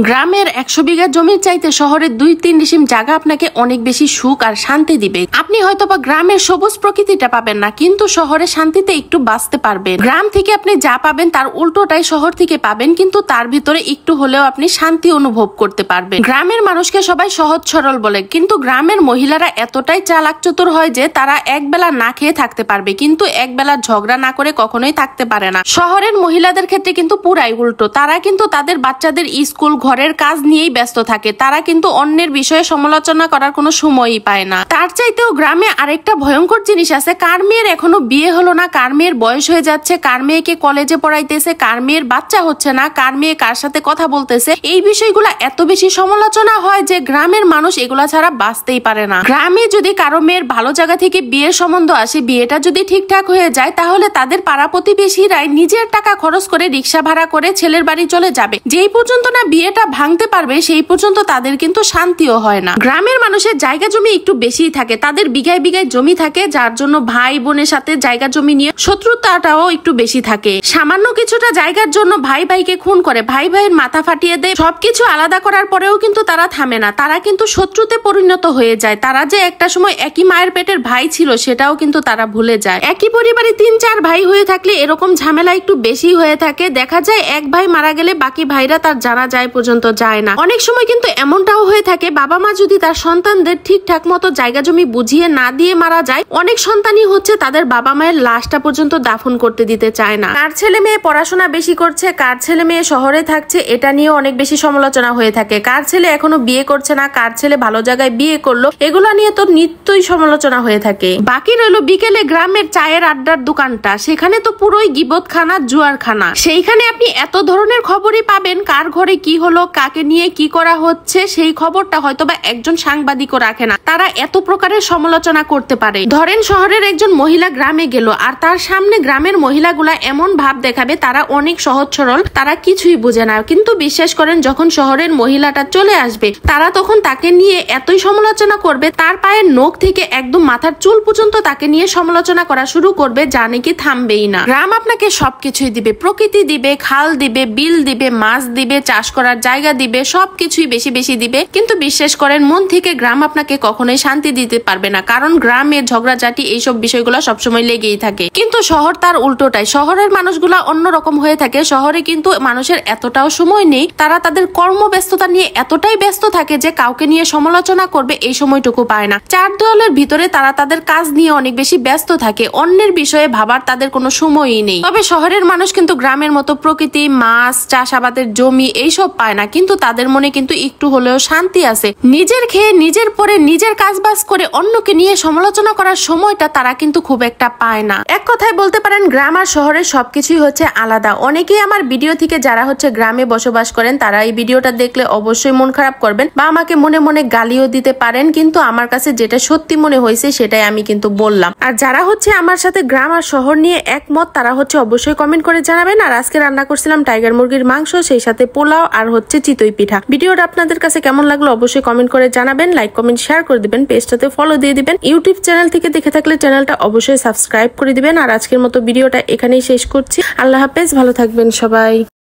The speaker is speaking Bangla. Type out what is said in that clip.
গ্রামের 100 বিঘা জমির চাইতে শহরের 2-3 ডিসিম জায়গা আপনাকে অনেক বেশি সুখ আর শান্তি দিবে। আপনি হয়তোবা গ্রামের সবুজ প্রকৃতিটা পাবেন না, কিন্তু শহরে শান্তিতে একটু বাঁচতে পারবেন। গ্রাম থেকে আপনি যা পাবেন তার উল্টোটাই শহর থেকে পাবেন, কিন্তু তার ভিতরে একটু হলেও আপনি শান্তি অনুভব করতে পারবেন। গ্রামের মানুষকে সবাই সহজ সরল বলে, কিন্তু গ্রামের মহিলারা এতটাই চালাক চতুর হয় যে তারা একবেলা না খেয়ে থাকতে পারবে, কিন্তু একবেলা ঝগড়া না করে কখনোই থাকতে পারে না। শহরের মহিলাদের ক্ষেত্রে কিন্তু পুরাই উল্টো। তারা কিন্তু তাদের বাচ্চাদের স্কুল ঘরের কাজ নিয়েই ব্যস্ত থাকে। তারা কিন্তু অন্যের বিষয়ে সমালোচনা করার কোনো সময়ই পায় না। তার চাইতেও গ্রামে আরেকটা ভয়ঙ্কর জিনিস আছে। কার মেয়ের এখনো বিয়ে হলো না, কার মেয়ের বয়স হয়ে যাচ্ছে, কার মেয়েকে কলেজে পড়াইতেছে, কার মেয়ের বাচ্চা হচ্ছে না, কার মেয়ে কার সাথে কথা বলতেছে, এই বিষয়গুলো এত বেশি সমালোচনা হয় যে গ্রামের মানুষ এগুলা ছাড়া বাঁচতেই পারে না। গ্রামে যদি কারো মেয়ের ভালো জায়গা থেকে বিয়ের সম্বন্ধ আসে, বিয়েটা যদি ঠিকঠাক হয়ে যায়, তাহলে তাদের পাড়া প্রতিবেশীরাই নিজের টাকা খরচ করে রিক্সা ভাড়া করে ছেলের বাড়ি চলে যাবে। যেই পর্যন্ত না বিয়েটা ভাঙতে পারবে সেই পর্যন্ত তাদের কিন্তু শান্তিও হয় না। গ্রামের মানুষের জায়গা জমি একটু বেশিই থাকে, তাদের বিঘায় বিঘায় জমি থাকে, যার জন্য ভাই বোনের সাথে জায়গা জমি নিয়ে শত্রুতাটাও একটু বেশি থাকে। সামান্য কিছুটা জায়গার জন্য ভাই ভাইকে খুন করে, ভাই ভাইয়ের মাথা ফাটিয়ে দেয়। সবকিছু আলাদা করার পরেও কিন্তু তারা থামে না, তারা কিন্তু শত্রুতে পরিণত হয়ে যায়। তারা যে একটা সময় একই মায়ের পেটের ভাই ছিল সেটাও কিন্তু তারা ভুলে যায়। একই পরিবারে 3-4 ভাই হয়ে থাকলে এরকম ঝামেলা একটু বেশি হয়ে থাকে। দেখা যায় এক ভাই মারা গেলে বাকি ভাইরা তার জানা যায় পর্যন্ত যায় না। অনেক সময় কিন্তু এমনটাও হয়ে থাকে, বাবা মা যদি তার সন্তানদের ঠিকঠাক মতো জায়গা জমি বুঝিয়ে না দিয়ে মারা যায়, অনেক সন্তানই হচ্ছে তাদের বাবা মায়ের লাশটা পর্যন্ত দাফন করতে দিতে চায় না। কার ছেলে মেয়ে পড়াশোনা বেশি করছে, কার ছেলে মেয়ে শহরে থাকছে, এটা নিয়ে অনেক বেশি সমালোচনা হয়ে থাকে। কার ছেলে এখনো বিয়ে করছে না, কার ছেলে ভালো জায়গায় বিয়ে করলো, এগুলা নিয়ে তো নিত্যই সমালোচনা হয়ে থাকে। বাকি রইলো বিকেলে গ্রামের চায়ের আড্ডার দোকানটা, সেখানে তো পুরোই গিবতখানা, জুয়ারখানা। সেইখানে আপনি এত ধরনের খবরই পাবেন, কার ঘরে কি হলো, কাকে নিয়ে কি করা হচ্ছে, সেই খবরটা হয়তোবা একজন সাংবাদিকও রাখে না। তারা এত প্রকারের সমালোচনা করতে পারে। ধরেন শহরের একজন মহিলা গ্রামে গেল, আর তার সামনে গ্রামের মহিলাগুলা এমন ভাব দেখাবে তারা অনেক সহজ সরল, তারা কিছুই বোঝে না। কিন্তু বিশ্বাস করেন, যখন শহরের মহিলাটা চলে আসবে, তারা তখন তাকে নিয়ে এতই সমালোচনা করবে, তার পায়ের নখ থেকে একদম মাথার চুল পর্যন্ত তাকে নিয়ে সমালোচনা করা শুরু করবে, যা নাকি থামবেই না। গ্রাম আপনাকে সবকিছুই দিবে, প্রকৃতি দিবে, খাল দিবে, বিল দিবে, মাছ দিবে, চাষ করার জায়গা দিবে, সবকিছুই বেশি বেশি দিবে। কিন্তু বিশ্বাস করেন, মন থেকে গ্রাম আপনাকে কখনোই শান্তি দিতে পারবে না, কারণ গ্রামের ঝগড়াঝাটি এইসব বিষয়গুলো সবসময় লেগেই থাকে। কিন্তু শহর তার উল্টোটাই। শহরের মানুষগুলা অন্যরকম হয়ে থাকে। শহরে কিন্তু মানুষের এতটাও সময় নেই, তারা তাদের কর্মব্যস্ততা নিয়ে এতটাই ব্যস্ত থাকে যে কাউকে নিয়ে সমালোচনা করবে এই সময়টুকু পায় না। চার দেওয়ালের ভিতরে তারা তাদের কাজ নিয়ে অনেক বেশি ব্যস্ত থাকে, অন্যের বিষয়ে ভাবার তাদের কোনো সময়ই নেই। তবে শহরের মানুষ কিন্তু গ্রামের মতো প্রকৃতি, মাছ, চাষাবাদের জমি এইসব পায় না, কিন্তু তাদের মনে কিন্তু একটু হলেও শান্তি আছে। নিজের খেয়ে, নিজের পরে, নিজের কাজবাজ করে অন্যকে নিয়ে সমালোচনা করার সময়টা তারা কিন্তু খুব একটা পায় না। এক কথায় বলতে পারেন, গ্রাম আর শহরের সবকিছুই হচ্ছে আলাদা। অনেকেই আমার ভিডিও থেকে যারা হচ্ছে গ্রামে বসবাস করেন, তারা এই ভিডিওটা দেখলে অবশ্যই মন খারাপ করবেন বা আমাকে মনে মনে গালিও দিতে পারেন, কিন্তু আমার কাছে যেটা সত্যি মনে হয়েছে সেটাই আমি কিন্তু বললাম। আর যারা হচ্ছে আমার সাথে গ্রাম আর শহর নিয়ে একমত, তারা হচ্ছে অবশ্যই কমেন্ট করে জানাবেন। আর আজকে রান্না করছিলাম টাইগার মুরগির মাংস, সেই সাথে পোলাও আর হচ্ছে চিতই পিঠা। ভিডিওটা আপনাদের কাছে কেমন লাগলো অবশ্যই কমেন্ট করে জানাবেন, লাইক কমেন্ট শেয়ার করে দিবেন, পেজটাতে ফলো দিয়ে দিবেন। ইউটিউব চ্যানেল থেকে দেখে থাকলে চ্যানেলটা অবশ্যই সাবস্ক্রাইব করে দিবেন। আর আজকের মতো ভিডিওটা এখানেই শেষ করছি। আল্লাহ হাফেজ, ভালো থাকবেন সবাই।